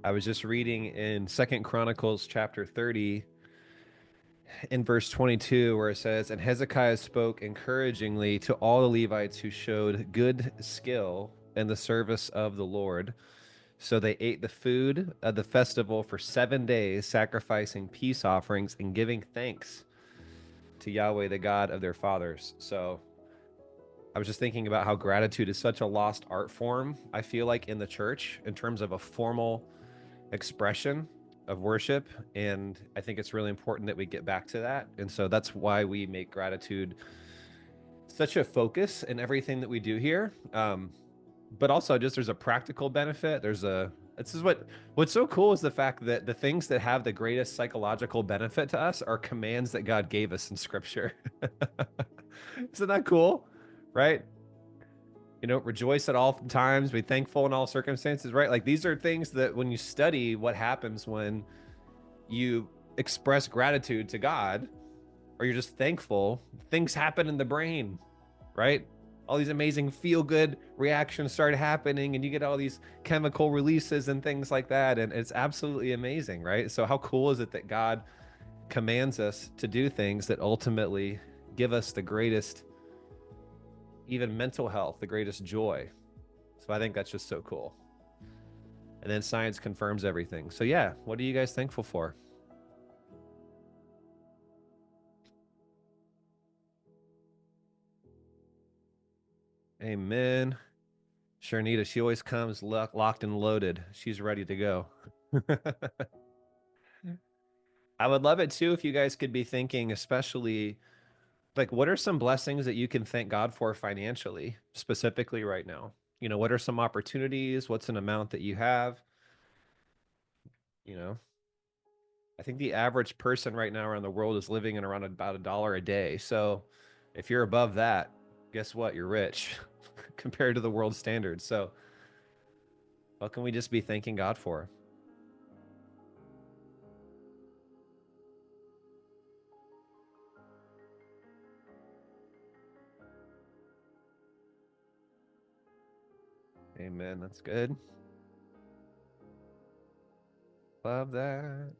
I was just reading in Second Chronicles chapter 30 in verse 22 where it says, "And Hezekiah spoke encouragingly to all the Levites who showed good skill in the service of the Lord. So they ate the food of the festival for 7 days, sacrificing peace offerings and giving thanks to Yahweh, the God of their fathers." So I was just thinking about how gratitude is such a lost art form, I feel like, in the church in terms of a formal expression of worship. And I think it's really important that we get back to that. And so that's why we make gratitude such a focus in everything that we do here. But also, just there's a practical benefit. This is what's so cool is the fact that the things that have the greatest psychological benefit to us are commands that God gave us in scripture. Isn't that cool? Right? Rejoice at all times, be thankful in all circumstances, right? Like these are things that when you study what happens when you express gratitude to God or you're just thankful, things happen in the brain, right? All these amazing feel good reactions start happening and you get all these chemical releases and things like that. And it's absolutely amazing, right? So, how cool is it that God commands us to do things that ultimately give us the greatest, even mental health, the greatest joy? So, I think that's just so cool. And then science confirms everything. So, yeah, what are you guys thankful for? Amen. Sharnita, she always comes locked and loaded. She's ready to go. I would love it too if you guys could be thinking, especially like, what are some blessings that you can thank God for financially, specifically right now? What are some opportunities? What's an amount that you have? You know, I think the average person right now around the world is living in around about $1 a day. So if you're above that, guess what? You're rich compared to the world standards. So what can we just be thanking God for? Amen. That's good. Love that.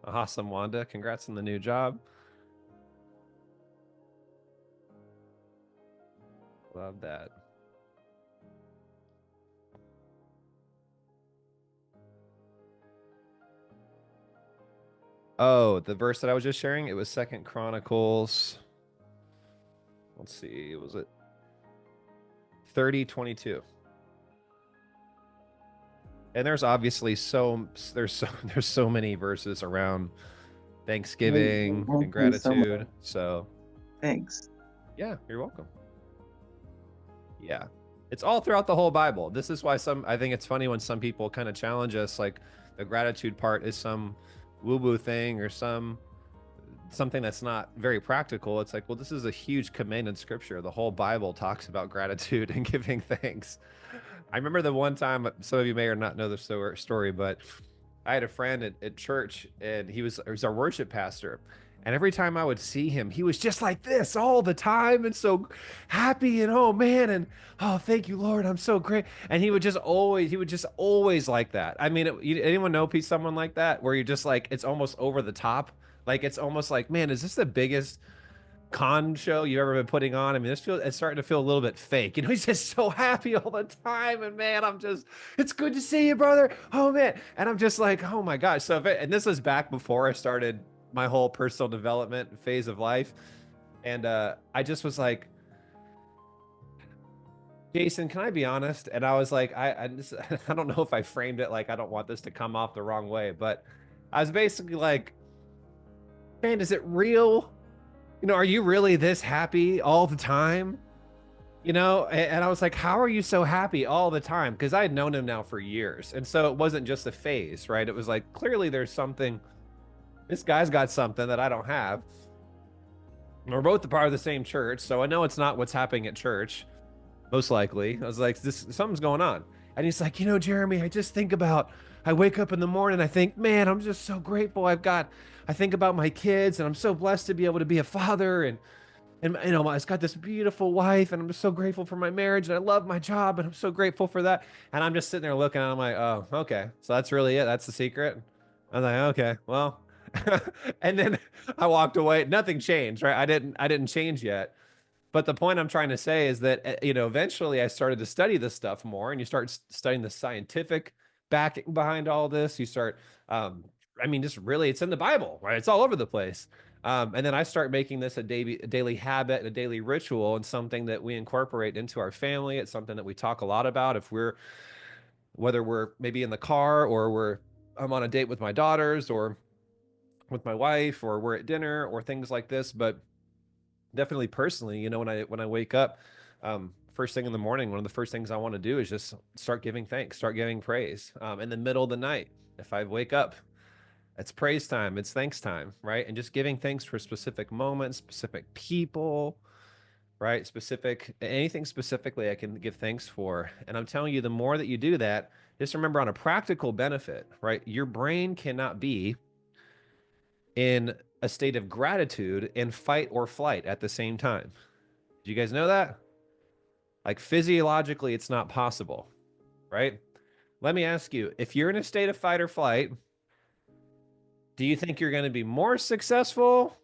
Awesome, Wanda. Congrats on the new job. Love that. Oh, the verse that I was just sharing, it was Second Chronicles. Let's see, was it 30:22? And there's obviously there's so many verses around Amazing. Thanksgiving Thank and you so much. gratitude. So Thanks. yeah, you're welcome. Yeah. It's all throughout the whole Bible. This is why I think it's funny when some people kind of challenge us, like the gratitude part is some woo-woo thing or something that's not very practical. It's like, well, this is a huge command in scripture. The whole Bible talks about gratitude and giving thanks. I remember the one time, some of you may or not know the story, but I had a friend at church and he was our worship pastor. And every time I would see him, he was just like this all the time and so happy and oh man and oh thank you Lord, I'm so great. And he would just always like that. I mean, anyone know someone like that where you're just like it's almost over the top, like it's almost like man, is this the biggest con show you've ever been putting on? I mean, it's starting to feel a little bit fake. He's just so happy all the time, and man, it's good to see you, brother. Oh man, and I'm just like, oh my gosh. And this was back before I started my whole personal development phase of life, and I just was like, Jason, can I be honest? And I was like, I don't know if I framed it like I don't want this to come off the wrong way, but I was basically like, man, is it real? Are you really this happy all the time? And I was like, how are you so happy all the time? Because I had known him now for years. And so it wasn't just a phase, right? It was like, clearly there's something, this guy's got something that I don't have. We're both a part of the same church. So I know it's not what's happening at church, most likely. I was like, something's going on. And he's like, Jeremy, I wake up in the morning, I think, man, I'm just so grateful. I think about my kids and I'm so blessed to be able to be a father. And I've got this beautiful wife, and I'm just so grateful for my marriage, and I love my job, and I'm so grateful for that. And I'm just sitting there looking, and I'm like, oh, okay, so that's really it. That's the secret. I was like, okay, well, and then I walked away. Nothing changed, right? I didn't change yet. But the point I'm trying to say is that eventually I started to study this stuff more, and you start studying the scientific backing behind all this. You start, I mean, just really, it's in the Bible, right? It's all over the place. And then I start making this a daily habit, and a daily ritual, and something that we incorporate into our family. It's something that we talk a lot about. Whether we're maybe in the car, or I'm on a date with my daughters, or with my wife, or we're at dinner, or things like this. But definitely personally, when I wake up, first thing in the morning, one of the first things I want to do is just start giving thanks, start giving praise. In the middle of the night, if I wake up, it's praise time, it's thanks time, right? And just giving thanks for specific moments, specific people, right? Anything specifically I can give thanks for. And I'm telling you, the more that you do that, just remember, on a practical benefit, right? Your brain cannot be in a state of gratitude and fight or flight at the same time. Do you guys know that? Like, physiologically, it's not possible, right? Let me ask you, if you're in a state of fight or flight, do you think you're going to be more successful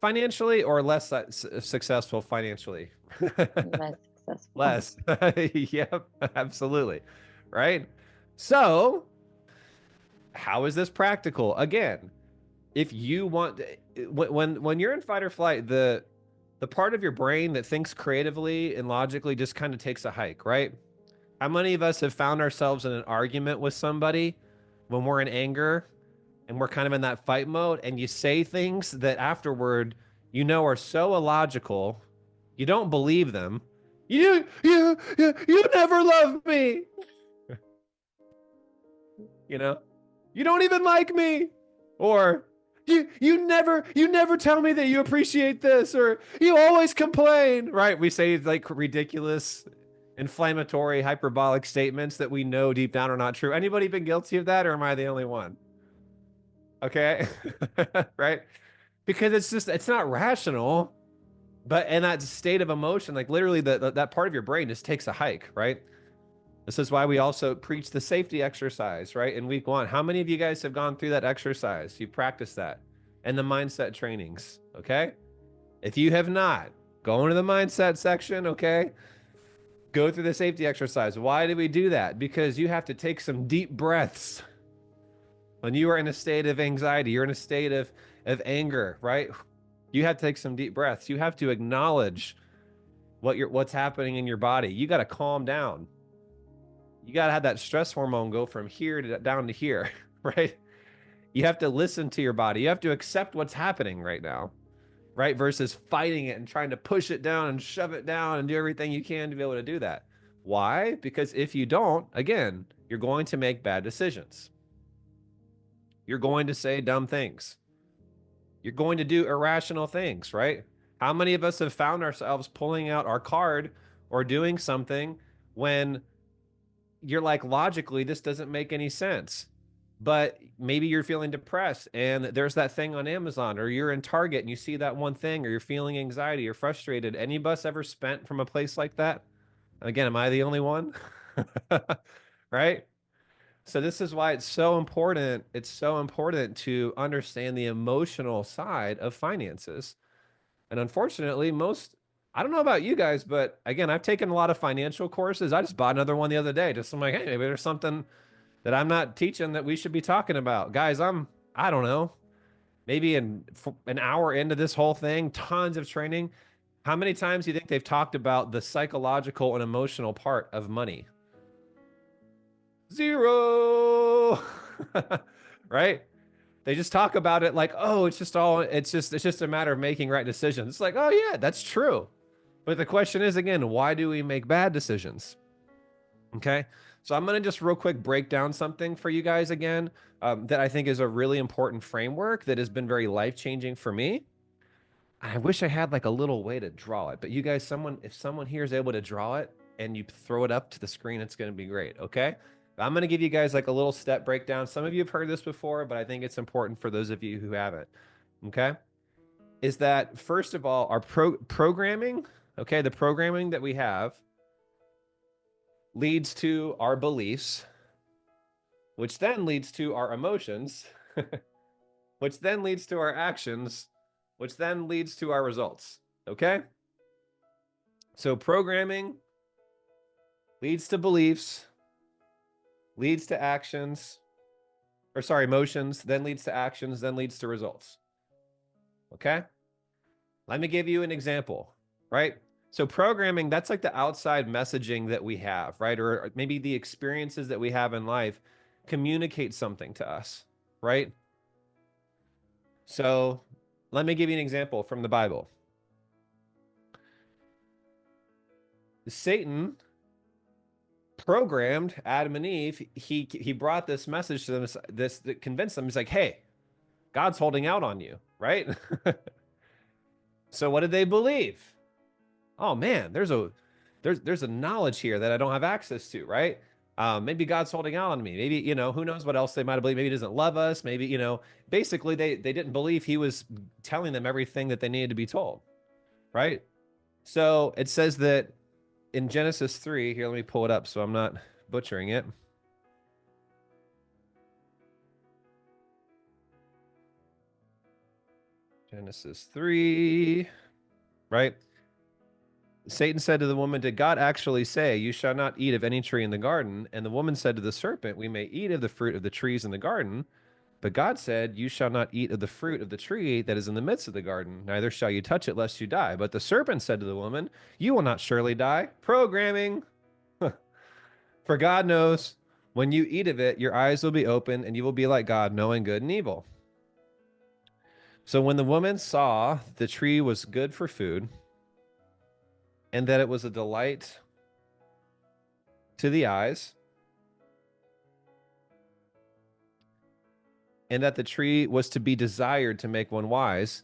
financially, or less successful financially? Less successful. Less. Yep, absolutely. Right? So, how is this practical? Again, if you want, when you're in fight or flight, the part of your brain that thinks creatively and logically just kind of takes a hike, right? How many of us have found ourselves in an argument with somebody when we're in anger, and we're kind of in that fight mode, and you say things that afterward are so illogical, you don't believe them. You never loved me. You know, you don't even like me, or you never tell me that you appreciate this, or you always complain, right? We say like ridiculous, inflammatory, hyperbolic statements that we know deep down are not true. Anybody been guilty of that, or am I the only one? Okay. Right? Because it's not rational, but in that state of emotion, like literally that part of your brain just takes a hike, right? This is why we also preach the safety exercise, right? In week 1. How many of you guys have gone through that exercise? You've practiced that and the mindset trainings, okay? If you have not, go into the mindset section, okay? Go through the safety exercise. Why do we do that? Because you have to take some deep breaths when you are in a state of anxiety, you're in a state of anger, right? You have to take some deep breaths. You have to acknowledge what's happening in your body. You got to calm down. You got to have that stress hormone go from here down to here, right? You have to listen to your body. You have to accept what's happening right now, right? Versus fighting it and trying to push it down and shove it down and do everything you can to be able to do that. Why? Because if you don't, again, you're going to make bad decisions. You're going to say dumb things. You're going to do irrational things, right? How many of us have found ourselves pulling out our card or doing something when you're like, logically, this doesn't make any sense? But maybe you're feeling depressed, and there's that thing on Amazon, or you're in Target and you see that one thing, or you're feeling anxiety, you're frustrated. Any of us ever spent from a place like that? Again, am I the only one? Right? So this is why it's so important. It's so important to understand the emotional side of finances. And unfortunately, I don't know about you guys, but again, I've taken a lot of financial courses. I just bought another one the other day. Just I'm like, hey, maybe there's something that I'm not teaching that we should be talking about. Guys, I don't know, maybe an hour into this whole thing, tons of training. How many times do you think they've talked about the psychological and emotional part of money? Zero. Right? They just talk about it like, oh, it's just a matter of making right decisions. It's like, oh yeah, that's true. But the question is, again, why do we make bad decisions? Okay. So I'm going to just real quick break down something for you guys again, that I think is a really important framework that has been very life-changing for me. I wish I had like a little way to draw it, but you guys, if someone here is able to draw it and you throw it up to the screen, it's going to be great. Okay. I'm going to give you guys like a little step breakdown. Some of you have heard this before, but I think it's important for those of you who haven't. Okay. is that, first of all, our programming, okay, the programming that we have leads to our beliefs, which then leads to our emotions, which then leads to our actions, which then leads to our results. Okay? So programming leads to beliefs, leads to actions, or sorry, emotions, then leads to actions, then leads to results. Okay? Let me give you an example, right? So programming, that's like the outside messaging that we have, right? Or maybe the experiences that we have in life communicate something to us, right? So let me give you an example from the Bible. Satan programmed Adam and Eve. He brought this message to them, this that convinced them. He's like, hey, God's holding out on you, right? So what did they believe? Oh man, there's a knowledge here that I don't have access to, right? Maybe God's holding out on me. Maybe, who knows what else they might have believed. Maybe he doesn't love us. Maybe, basically they didn't believe he was telling them everything that they needed to be told, right? So it says that in Genesis 3, here, let me pull it up so I'm not butchering it. Genesis 3, right? Satan said to the woman, did God actually say, you shall not eat of any tree in the garden? And the woman said to the serpent, we may eat of the fruit of the trees in the garden. But God said, you shall not eat of the fruit of the tree that is in the midst of the garden, neither shall you touch it, lest you die. But the serpent said to the woman, you will not surely die. Programming. For God knows, when you eat of it, your eyes will be open, and you will be like God, knowing good and evil. So when the woman saw the tree was good for food, and that it was a delight to the eyes, and that the tree was to be desired to make one wise,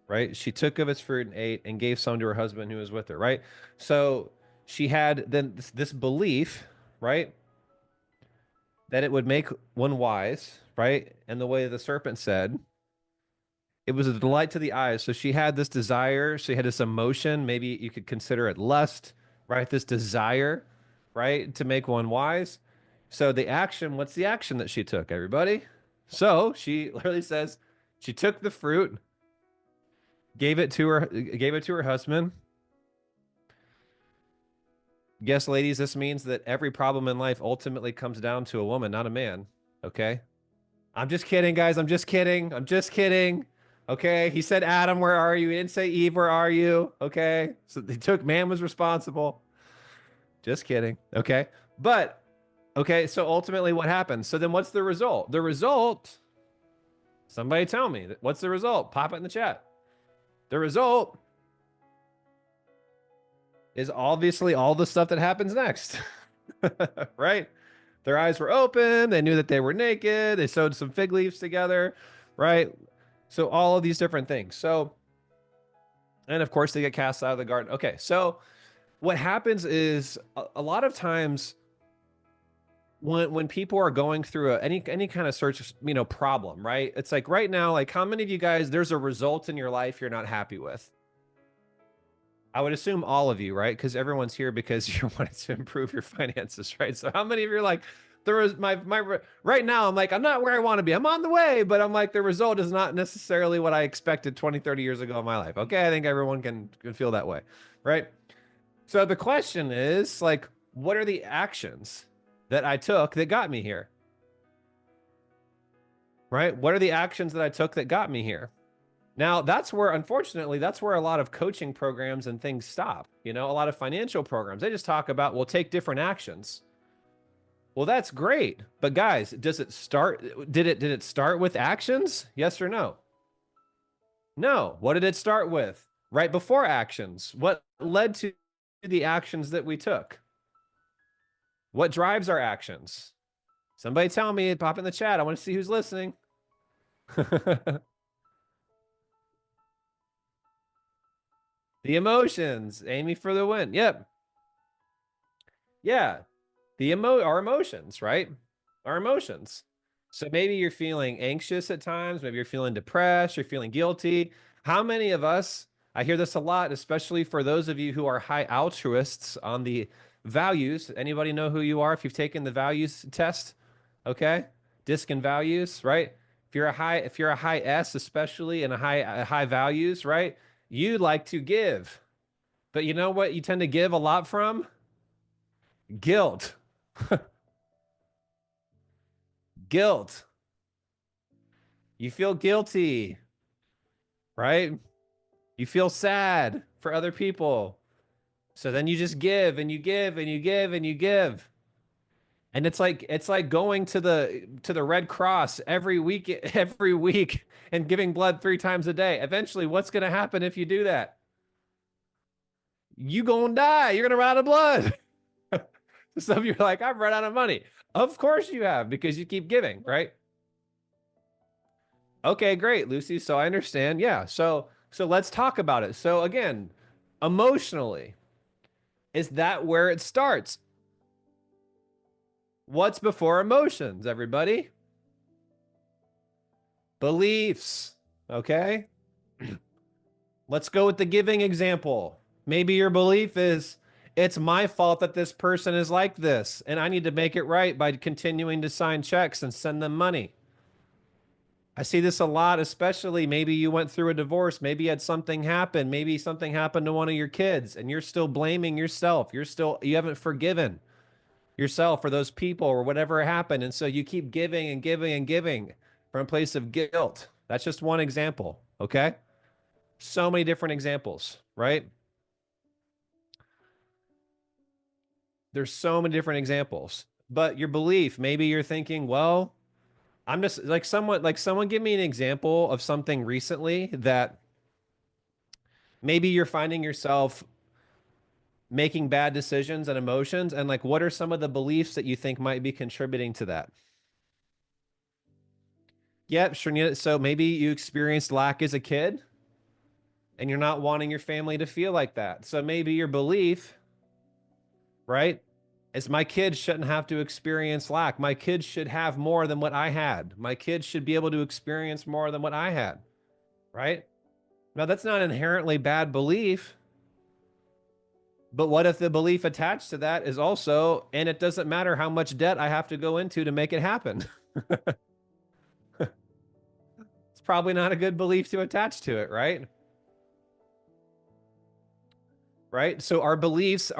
right? She took of its fruit and ate, and gave some to her husband who was with her, right? So she had then this belief, right, that it would make one wise, right? And the way the serpent said, it was a delight to the eyes. So she had this desire, she had this emotion, maybe you could consider it lust, right? This desire, right, to make one wise. So the action, what's the action that she took, everybody? So she literally says she took the fruit, gave it to her husband. Yes, ladies, this means that every problem in life ultimately comes down to a woman, not a man. Okay? I'm just kidding, guys. I'm just kidding. I'm just kidding. Okay? He said, Adam, where are you? He didn't say, Eve, where are you? Okay? So they took, man was responsible. Just kidding. Okay? But, okay, so ultimately what happens? So then what's the result? The result, somebody tell me, what's the result? Pop it in the chat. The result is obviously all the stuff that happens next, right? Their eyes were open. They knew that they were naked. They sewed some fig leaves together, right? So all of these different things. So, and of course they get cast out of the garden. Okay. So what happens is a lot of times when people are going through any kind of search, problem, right? It's like right now, like how many of you guys, there's a result in your life you're not happy with? I would assume all of you, right? Because everyone's here because you wanted to improve your finances, right? So how many of you are like, there was my right now, I'm like, I'm not where I want to be. I'm on the way, but I'm like, the result is not necessarily what I expected 20, 30 years ago in my life. Okay, I think everyone can feel that way, right? So the question is like, what are the actions that I took that got me here? Right? What are the actions that I took that got me here? Now, unfortunately, that's where a lot of coaching programs and things stop. A lot of financial programs, they just talk about, well, take different actions. Well, that's great. But guys, did it start with actions? Yes or no? No. What did it start with? Right before actions. What led to the actions that we took? What drives our actions? Somebody tell me, pop in the chat. I want to see who's listening. The emotions. Amy for the win. Yep. Yeah. Our emotions, right? Our emotions. So maybe you're feeling anxious at times, maybe you're feeling depressed, you're feeling guilty. How many of us, I hear this a lot, especially for those of you who are high altruists on the values. Anybody know who you are if you've taken the values test? Okay. Disc and values, right? If you're a high S, especially and a high values, right? You like to give. But you know what you tend to give a lot from? Guilt. Guilt. You feel guilty, right? You feel sad for other people. So then you just give and you give and you give and you give. And it's like going to the Red Cross every week and giving blood 3 times a day. Eventually, what's going to happen if you do that? You gonna die. You're gonna run out of blood. Some of you are like, I've run out of money. Of course you have, because you keep giving, right? Okay, great, Lucy. So I understand. Yeah. So let's talk about it. So again, emotionally, is that where it starts? What's before emotions, everybody? Beliefs. Okay. Let's go with the giving example. Maybe your belief is it's my fault that this person is like this, and I need to make it right by continuing to sign checks and send them money. I see this a lot, especially maybe you went through a divorce, maybe you had something happen, maybe something happened to one of your kids, and you're still blaming yourself. You haven't forgiven yourself for those people or whatever happened. And so you keep giving and giving and giving from a place of guilt. That's just one example. Okay. So many different examples, right? There's so many different examples. But your belief, maybe you're thinking, well, I'm just like someone give me an example of something recently that maybe you're finding yourself making bad decisions and emotions, and like what are some of the beliefs that you think might be contributing to that? Yep, sure. So maybe you experienced lack as a kid and you're not wanting your family to feel like that. So maybe your belief, right, is my kids shouldn't have to experience lack. My kids should have more than what I had. My kids should be able to experience more than what I had, right? Now, that's not inherently bad belief, but what if the belief attached to that is also, and it doesn't matter how much debt I have to go into to make it happen? It's probably not a good belief to attach to it, right? Right? So our beliefs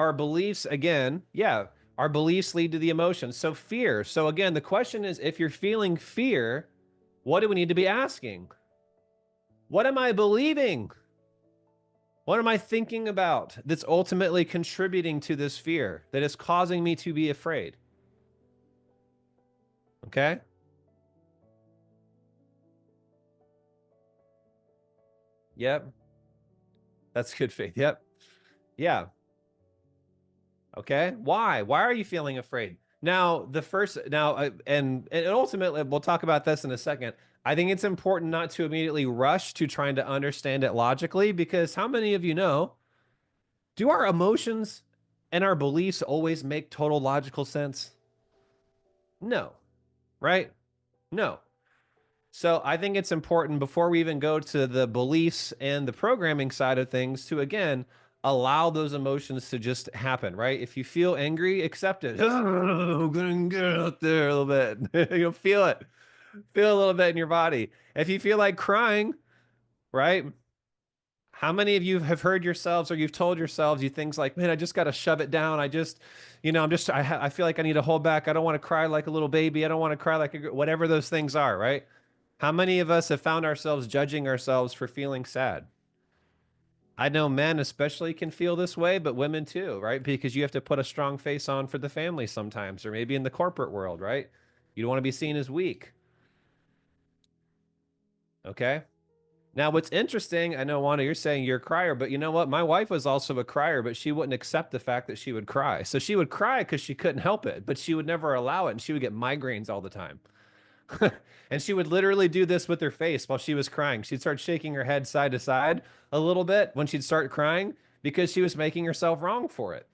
again, yeah, our beliefs lead to the emotions. So fear. So again, the question is if you're feeling fear, what do we need to be asking? What am I believing? What am I thinking about that's ultimately contributing to this fear that is causing me to be afraid? Okay? Yep. That's good faith. Yep. Yeah. Okay. Why? Why are you feeling afraid? Now, and ultimately, we'll talk about this in a second. I think it's important not to immediately rush to trying to understand it logically, because how many of you know, do our emotions and our beliefs always make total logical sense? No, right? No. So I think it's important before we even go to the beliefs and the programming side of things to again allow those emotions to just happen, right? If you feel angry, accept it. Oh, gonna get out there a little bit. You'll feel it. Feel a little bit in your body. If you feel like crying, right? How many of you have heard yourselves or you've told yourselves you things like, man, I just got to shove it down. I just, I feel like I need to hold back. I don't want to cry like a little baby. I don't want to cry like whatever those things are, right? How many of us have found ourselves judging ourselves for feeling sad? I know men especially can feel this way, but women too, right? Because you have to put a strong face on for the family sometimes, or maybe in the corporate world, right? You don't want to be seen as weak. Okay. Now, what's interesting, I know, Wanda, you're saying you're a crier, but you know what? My wife was also a crier, but she wouldn't accept the fact that she would cry. So she would cry because she couldn't help it, but she would never allow it. And she would get migraines all the time. And she would literally do this with her face while she was crying. She'd start shaking her head side to side a little bit when she'd start crying because she was making herself wrong for it.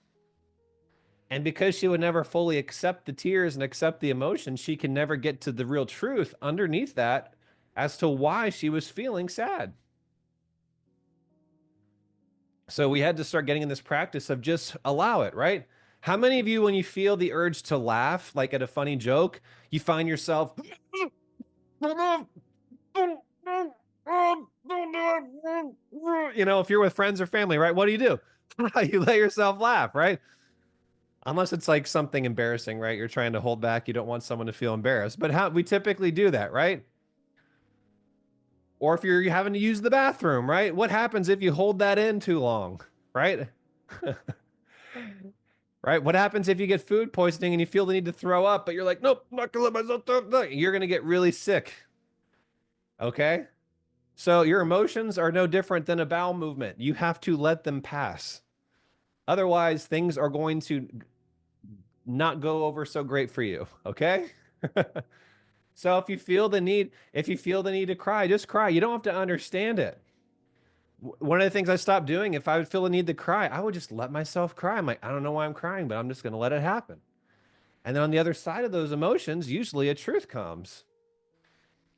And because she would never fully accept the tears and accept the emotion, she can never get to the real truth underneath that as to why she was feeling sad. So we had to start getting in this practice of just allow it, right? How many of you, when you feel the urge to laugh, like at a funny joke, you find yourself, if you're with friends or family, right? What do? You let yourself laugh, right? Unless it's like something embarrassing, right? You're trying to hold back. You don't want someone to feel embarrassed. But how we typically do that, right? Or if you're having to use the bathroom, right? What happens if you hold that in too long, right? Right? What happens if you get food poisoning and you feel the need to throw up, but you're like, nope, I'm not gonna let myself throw up. You're gonna get really sick. Okay? So your emotions are no different than a bowel movement. You have to let them pass. Otherwise, things are going to not go over so great for you. Okay? So if you feel the need to cry, just cry. You don't have to understand it. One of the things I stopped doing, if I would feel a need to cry, I would just let myself cry. I'm like, I don't know why I'm crying, but I'm just going to let it happen. And then on the other side of those emotions, usually a truth comes.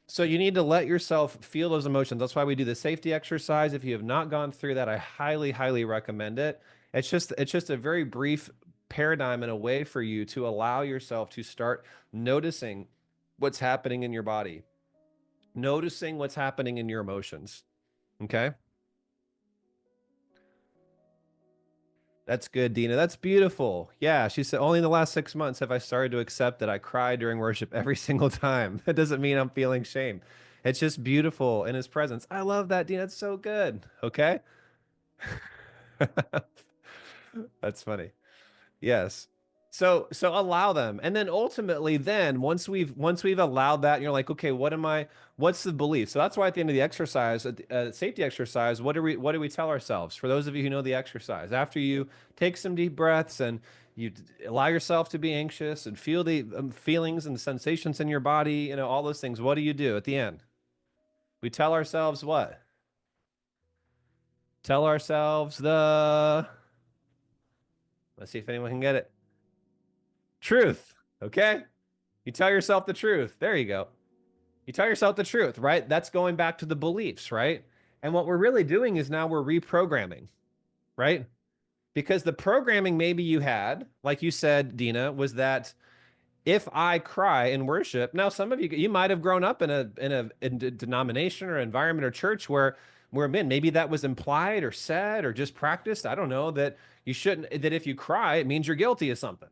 So you need to let yourself feel those emotions. That's why we do the safety exercise. If you have not gone through that, I highly, highly recommend it. It's just a very brief paradigm and a way for you to allow yourself to start noticing what's happening in your body, noticing what's happening in your emotions. Okay. That's good, Dina. That's beautiful. Yeah, she said, only in the last 6 months have I started to accept that I cry during worship every single time. That doesn't mean I'm feeling shame. It's just beautiful in his presence. I love that, Dina. It's so good. Okay. That's funny. Yes. So allow them. And then ultimately then once we've allowed that, you're like, okay, what's the belief? So that's why at the end of the exercise, safety exercise, what do we tell ourselves? For those of you who know the exercise, after you take some deep breaths and you allow yourself to be anxious and feel the feelings and the sensations in your body, all those things, what do you do at the end? We tell ourselves what? Tell ourselves let's see if anyone can get it. Truth. Okay. You tell yourself the truth. There you go. You tell yourself the truth, right? That's going back to the beliefs, right? And what we're really doing is now we're reprogramming, right? Because the programming maybe you had, like you said, Dina, was that if I cry in worship, now some of you might have grown up in a denomination or environment or church where maybe that was implied or said or just practiced. I don't know, that you shouldn't, that if you cry, it means you're guilty of something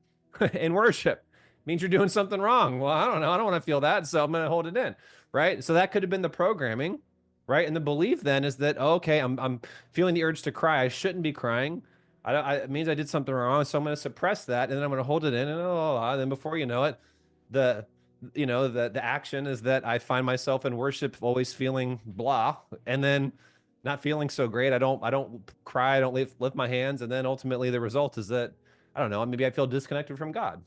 in worship. It means you're doing something wrong. Well, I don't know. I don't want to feel that, so I'm going to hold it in, right? So that could have been the programming, right? And the belief then is that, oh, okay, I'm feeling the urge to cry. I shouldn't be crying. It means I did something wrong, so I'm going to suppress that, and then I'm going to hold it in, and then before you know it, the the action is that I find myself in worship always feeling blah, and then not feeling so great. I don't cry. I don't lift my hands, and then ultimately the result is that I don't know. Maybe I feel disconnected from God.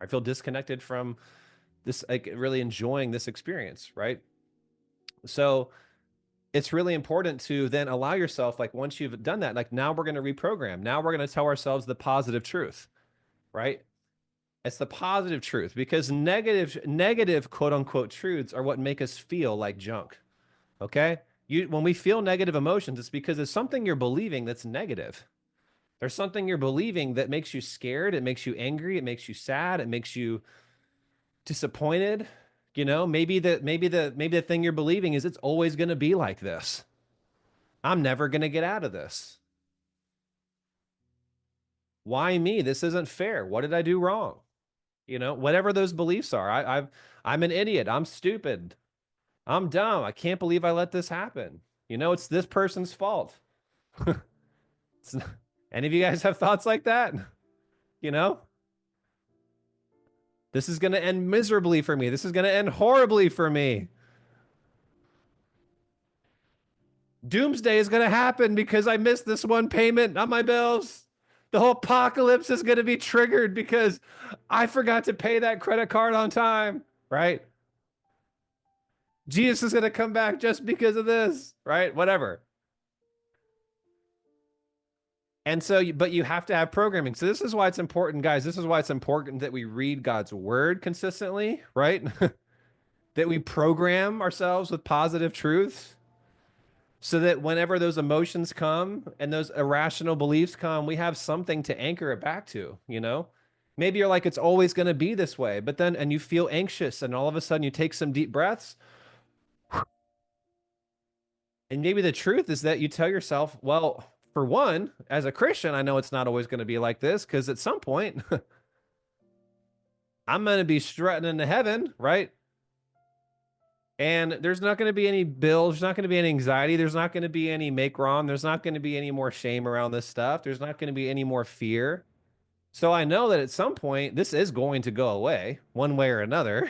I feel disconnected from this, like really enjoying this experience, right? So it's really important to then allow yourself, like once you've done that, like now we're going to reprogram. Now we're going to tell ourselves the positive truth, right? It's the positive truth, because negative quote unquote truths are what make us feel like junk. Okay? When we feel negative emotions, it's because there's something you're believing that's negative. There's something you're believing that makes you scared, it makes you angry, it makes you sad, it makes you disappointed. Maybe the thing you're believing is it's always going to be like this. I'm never going to get out of this. Why me? This isn't fair. What did I do wrong? Whatever those beliefs are. I'm an idiot. I'm stupid. I'm dumb. I can't believe I let this happen. It's this person's fault. Any of you guys have thoughts like that? This is going to end miserably for me. This is going to end horribly for me. Doomsday is going to happen because I missed this one payment on my bills. The whole apocalypse is going to be triggered because I forgot to pay that credit card on time, right? Jesus is going to come back just because of this, right? Whatever. And so, but you have to have programming. So this is why it's important, guys. This is why it's important that we read God's word consistently, right? That we program ourselves with positive truths. so that whenever those emotions come and those irrational beliefs come, we have something to anchor it back to, you know? Maybe you're like, it's always going to be this way, but then, and you feel anxious, and all of a sudden you take some deep breaths. And maybe the truth is that you tell yourself, well, for one, as a Christian, I know it's not always going to be like this because at some point I'm going to be strutting into heaven, right? And there's not going to be any bills. There's not going to be any anxiety. There's not going to be any make wrong. There's not going to be any more shame around this stuff. There's not going to be any more fear. So I know that at some point this is going to go away one way or another.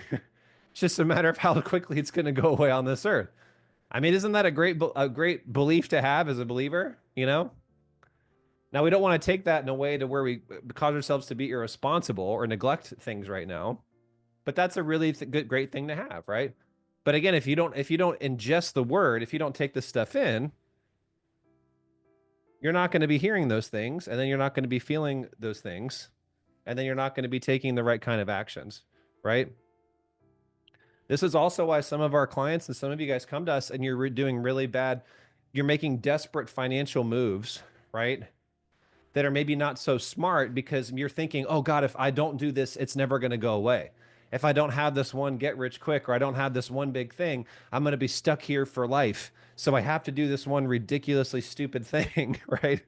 It's just a matter of how quickly it's going to go away on this earth. I mean, isn't that a great belief to have as a believer? You know. Now we don't want to take that in a way to where we cause ourselves to be irresponsible or neglect things right now. But that's a really good, great thing to have, right? But again, if you don't ingest the word, if you don't take this stuff in, you're not going to be hearing those things, and then you're not going to be feeling those things, and then you're not going to be taking the right kind of actions, right? This is also why some of our clients and some of you guys come to us and you're doing really bad. You're making desperate financial moves, right? That are maybe not so smart because you're thinking, oh God, if I don't do this, it's never going to go away. If I don't have this one get rich quick, or I don't have this one big thing, I'm going to be stuck here for life. So I have to do this one ridiculously stupid thing, right?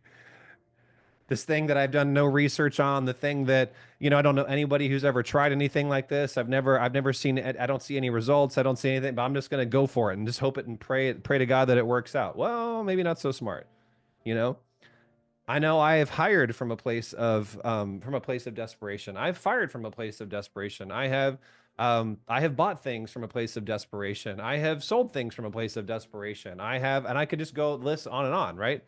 This thing that I've done no research on, the thing that, you know, I don't know anybody who's ever tried anything like this. I've never seen it. I don't see any results. I don't see anything, but I'm just going to go for it and just hope it and pray to God that it works out. Well, maybe not so smart, you know? I know I have hired from a place of desperation. I've fired from a place of desperation. I have bought things from a place of desperation. I have sold things from a place of desperation. And I could just go list on and on, right?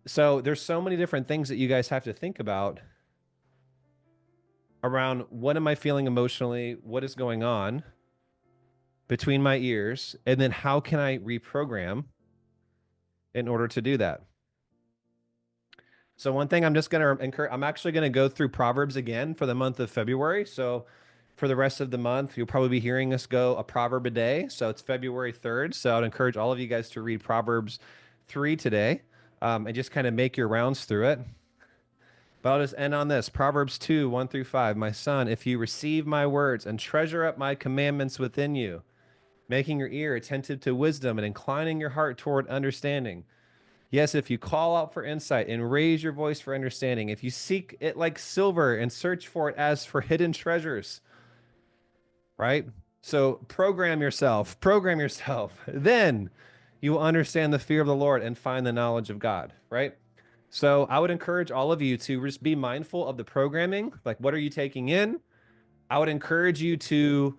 So there's so many different things that you guys have to think about around what am I feeling emotionally? What is going on between my ears? And then how can I reprogram in order to do that? So one thing I'm just going to encourage, I'm actually going to go through Proverbs again for the month of February. So for the rest of the month, you'll probably be hearing us go a proverb a day. So it's February 3rd. So I'd encourage all of you guys to read Proverbs 3 today, and just kind of make your rounds through it. But I'll just end on this. Proverbs 2, 1 through 5. My son, if you receive my words and treasure up my commandments within you, making your ear attentive to wisdom and inclining your heart toward understanding. Yes, if you call out for insight and raise your voice for understanding, if you seek it like silver and search for it as for hidden treasures, right? So program yourself, then you will understand the fear of the Lord and find the knowledge of God, right? So I would encourage all of you to just be mindful of the programming. Like, what are you taking in? I would encourage you to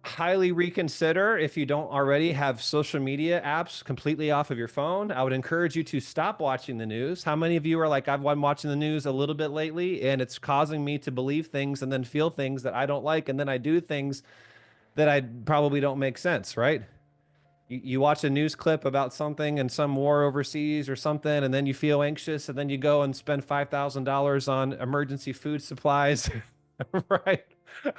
highly reconsider, if you don't already have social media apps completely off of your phone. I would encourage you to stop watching the news. How many of you are like, I've been watching the news a little bit lately and it's causing me to believe things and then feel things that I don't like, and then I do things that I probably don't make sense, right? You watch a news clip about something and some war overseas or something, and then you feel anxious, and then you go and spend $5,000 on emergency food supplies, right?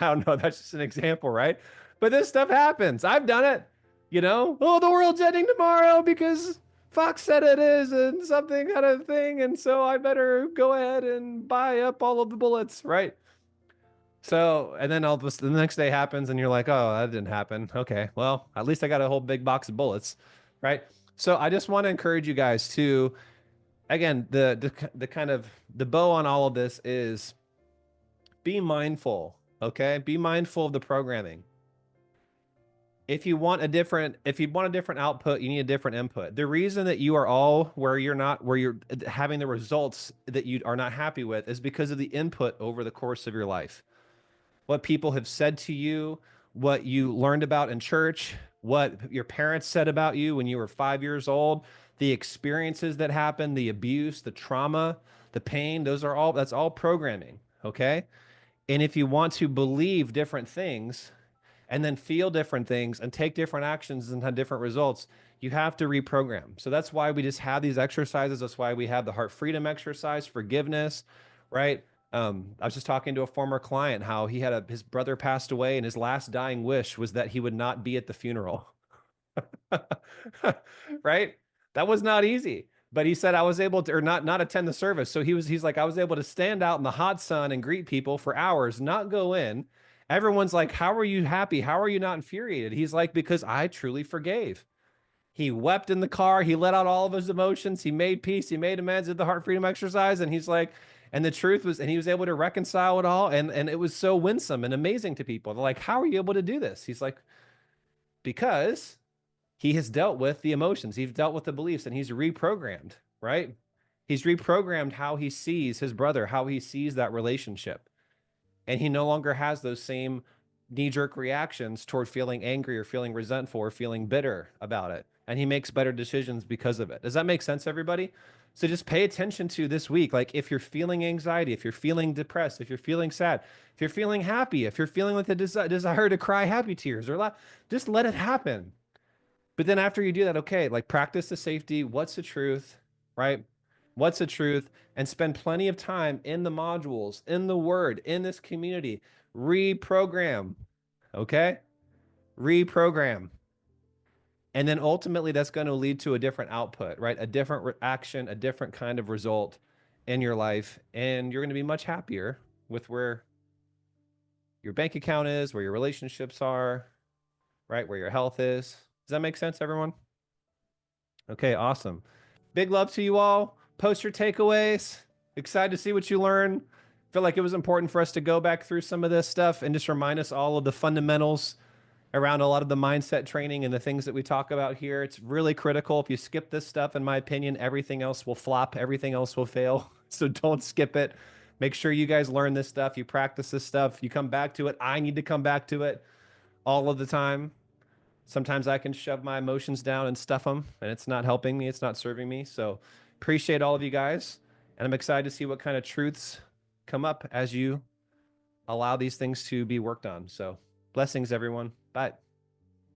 I don't know. That's just an example, right? But this stuff happens. I've done it. You know, oh, the world's ending tomorrow because Fox said it is, and something kind of thing, and so I better go ahead and buy up all of the bullets, right? So, and then the next day happens, and you're like, oh, that didn't happen. Okay, well, at least I got a whole big box of bullets, right? So I just want to encourage you guys to, again, the kind of the bow on all of this is be mindful, okay? Be mindful of the programming. If you want a different output, you need a different input. The reason that you are all where you're having the results that you are not happy with is because of the input over the course of your life. What people have said to you, what you learned about in church, what your parents said about you when you were 5 years old, the experiences that happened, the abuse, the trauma, the pain, that's all programming, okay? And if you want to believe different things and then feel different things and take different actions and have different results, you have to reprogram. So that's why we just have these exercises. That's why we have the heart freedom exercise, forgiveness, right? I was just talking to a former client how his brother passed away and his last dying wish was that he would not be at the funeral. Right? That was not easy. But he said I was able to, or not attend the service. So he's like, I was able to stand out in the hot sun and greet people for hours, not go in. Everyone's like, how are you happy? How are you not infuriated? He's like, because I truly forgave. He wept in the car. He let out all of his emotions. He made peace. He made amends, did the heart freedom exercise. And he's like, and the truth was, and he was able to reconcile it all. And it was so winsome and amazing to people. They're like, how are you able to do this? He's like, because he has dealt with the emotions, he's dealt with the beliefs, and he's reprogrammed, right? He's reprogrammed how he sees his brother, how he sees that relationship. And he no longer has those same knee-jerk reactions toward feeling angry or feeling resentful or feeling bitter about it. And he makes better decisions because of it. Does that make sense, everybody? So just pay attention to this week. Like if you're feeling anxiety, if you're feeling depressed, if you're feeling sad, if you're feeling happy, if you're feeling like the desire to cry happy tears or laugh, just let it happen. But then after you do that, okay, like practice the safety. What's the truth, right? What's the truth? And spend plenty of time in the modules, in the word, in this community. Reprogram, okay? Reprogram. And then ultimately that's going to lead to a different output, right? A different action, a different kind of result in your life. And you're going to be much happier with where your bank account is, where your relationships are, right? Where your health is. Does that make sense, everyone? Okay, awesome. Big love to you all. Post your takeaways. Excited to see what you learn. Feel like it was important for us to go back through some of this stuff and just remind us all of the fundamentals around a lot of the mindset training and the things that we talk about here. It's really critical. If you skip this stuff, in my opinion, everything else will flop. Everything else will fail. So don't skip it. Make sure you guys learn this stuff. You practice this stuff. You come back to it. I need to come back to it all of the time. Sometimes I can shove my emotions down and stuff them, and it's not helping me. It's not serving me. So appreciate all of you guys. And I'm excited to see what kind of truths come up as you allow these things to be worked on. So blessings, everyone. Bye.